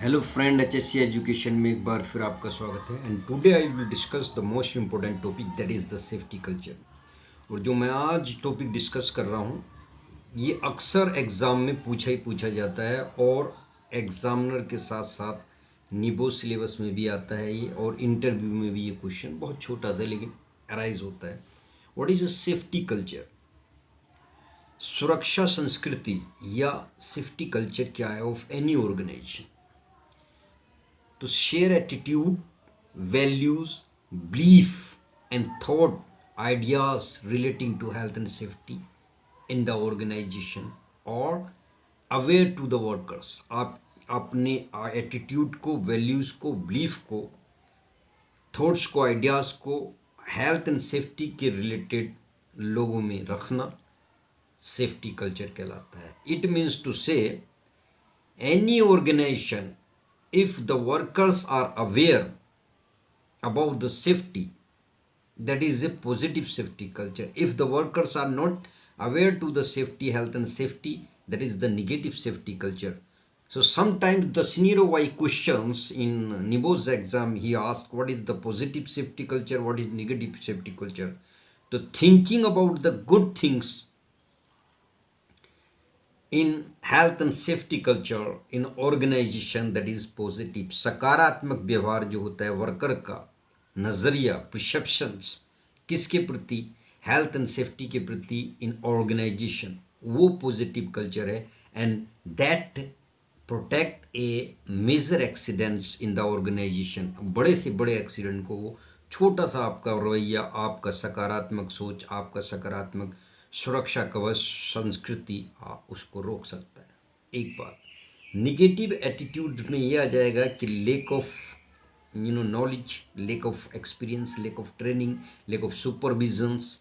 Hello friend, HSC education में एक बार फिर आपका स्वागत है। And today I will discuss the most important topic, that is the safety culture. और जो मैं आज टॉपिक डिस्कस कर रहा हूँ ये अक्सर एग्ज़ाम में पूछा जाता है और एग्ज़ामिनर के साथ साथ निबो सिलेबस में भी आता है ये, और इंटरव्यू में भी ये क्वेश्चन बहुत छोटा सा लेकिन अराइज होता है। What is a safety culture? सुरक्षा संस्कृति या सेफ्टी कल्चर क्या है of any organization? To share attitude, values, belief, and thought ideas relating to health and safety in the organization or aware to the workers। आप अपने attitude को, values को, belief को, थॉट्स को, आइडियाज़ को health and safety के related लोगों में रखना सेफ्टी कल्चर कहलाता है। इट मीन्स टू से any organization, if the workers are aware about the safety, that is a positive safety culture. If the workers are not aware to the safety, health and safety, that is the negative safety culture. So sometimes the scenario wise questions in NIBO's exam, he asks what is the positive safety culture, what is negative safety culture. So thinking about the good things in health and safety culture in organization, that is positive, सकारात्मक व्यवहार जो होता है worker का, नज़रिया, perceptions किसके प्रति, health and safety के प्रति इन ऑर्गेनाइजेशन, वो पॉजिटिव कल्चर है। And that protect a major accidents in the organization, बड़े से बड़े एक्सीडेंट को वो छोटा सा आपका रवैया, आपका सकारात्मक सोच, आपका सकारात्मक सुरक्षा कवच संस्कृति उसको रोक सकता है। एक बात निगेटिव एटीट्यूड में ये आ जाएगा कि lack of knowledge, lack of experience, lack of training, lack of supervisions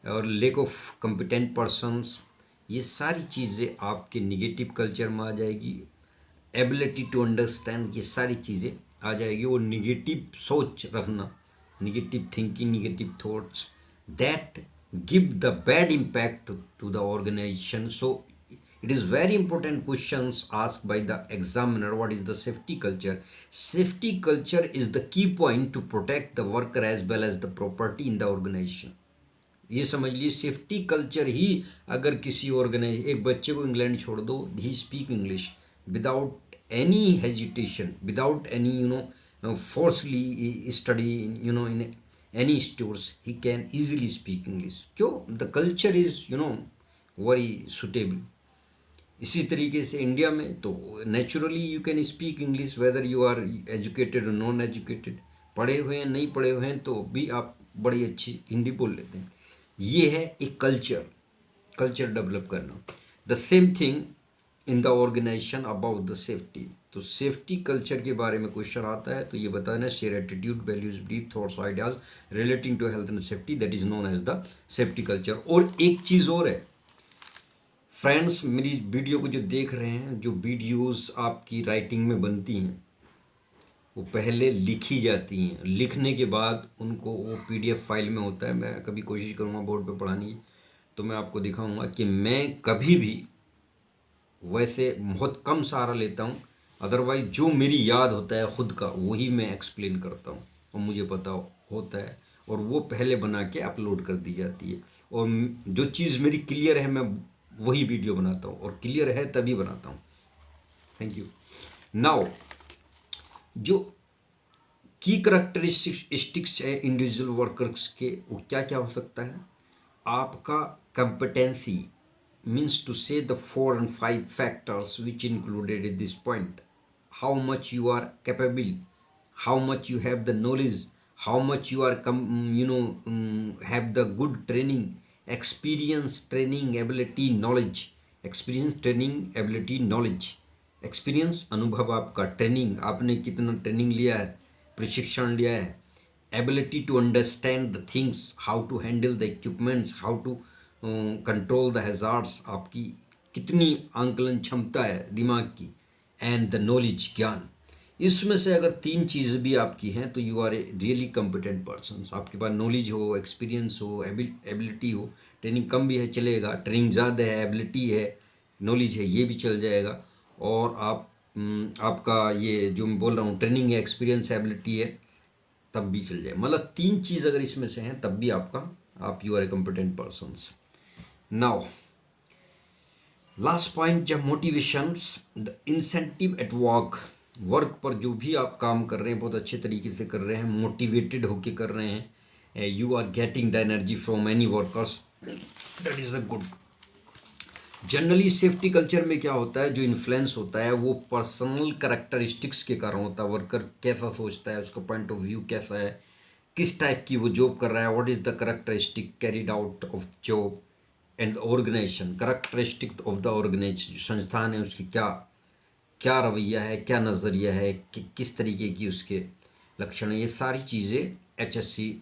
और लेक ऑफ कॉम्पिटेंट पर्सन्स, ये सारी चीज़ें आपके निगेटिव कल्चर में आ जाएगी। एबिलिटी टू अंडरस्टैंड, ये सारी चीज़ें आ जाएगी। और निगेटिव सोच रखना, negative thinking, negative thoughts, that give the bad impact to the organization. So it is very important questions asked by the examiner. What is the safety culture? Safety culture is the key point to protect the worker as well as the property in the organization. ये समझ लीजिए safety culture ही अगर किसी organise, एक बच्चे को England छोड़ दो, he speak English without any hesitation, without any forcely study in any stores, he can easily speak English. क्यों? The culture is very suitable. इसी तरीके से इंडिया में तो naturally you can speak English whether you are educated और non educated, पढ़े हुए हैं नहीं पढ़े हुए हैं तो भी आप बड़ी अच्छी हिंदी बोल लेते हैं। ये है एक कल्चर डेवलप करना। The same thing in the organisation about the safety. तो सेफ्टी कल्चर के बारे में क्वेश्चन आता है तो ये बताना, share attitude, values, belief, thoughts, ideas relating to health and safety, that is known as the safety culture. और एक चीज़ और है फ्रेंड्स, मेरी वीडियो को जो देख रहे हैं, जो वीडियोस आपकी राइटिंग में बनती हैं वो पहले लिखी जाती हैं, लिखने के बाद उनको वो PDF फाइल में होता है। मैं कभी कोशिश करूँगा बोर्ड पे पढ़ाने की, तो मैं आपको दिखाऊंगा कि मैं कभी भी वैसे बहुत कम सहारा लेता हूँ, अदरवाइज जो मेरी याद होता है खुद का वही मैं एक्सप्लेन करता हूँ और मुझे पता होता है, और वो पहले बना के अपलोड कर दी जाती है। और जो चीज़ मेरी क्लियर है मैं वही वीडियो बनाता हूँ, और क्लियर है तभी बनाता हूँ। Thank you. नाउ जो की करैक्टरिस्टिक्स है इंडिविजुअल वर्कर्स के, वो क्या क्या हो सकता है? आपका competency means to say the 4 and 5 factors which included in this point. How much you are capable, how much you have the knowledge, how much you are have the good training, experience, training, ability, knowledge, experience, training, ability, knowledge, experience अनुभव आपका, training आपने कितना training लिया है, प्रशिक्षण लिया है, ability to understand the things, how to handle the equipments, how to control the hazards, आपकी कितनी आंकलन क्षमता है दिमाग की, एंड द नॉलेज, ज्ञान। इसमें से अगर 3 चीज़ भी आपकी हैं तो you are a really competent person. आपके पास नॉलेज हो, एक्सपीरियंस हो, एबिलिटी हो, ट्रेनिंग कम भी है चलेगा, ट्रेनिंग ज़्यादा है, एबिलिटी है, नॉलेज है, ये भी चल जाएगा, और आप आपका ये जो मैं बोल रहा हूँ ट्रेनिंग है, एक्सपीरियंस है, एबिलिटी है, तब भी चल जाए। मतलब 3 चीज़ अगर इसमें से हैं तब भी आपका आप you are a competent persons. Now last point, जब motivations the incentive at work, work पर जो भी आप काम कर रहे हैं बहुत अच्छे तरीके से कर रहे हैं, मोटिवेटेड होके कर रहे हैं, you are getting the energy from any workers, that is a good. Generally safety culture में क्या होता है, जो इन्फ्लुएंस होता है वो पर्सनल करेक्टरिस्टिक्स के कारण होता है। वर्कर कैसा सोचता है, उसका पॉइंट ऑफ व्यू कैसा है, किस टाइप की वो जॉब कर रहा है, what is the characteristic carried out of job and organisation, characteristic of the organisation, संस्थान है उसकी क्या क्या रवैया है, क्या नज़रिया है, किस तरीके की उसके लक्षण है, ये सारी चीज़ें HSC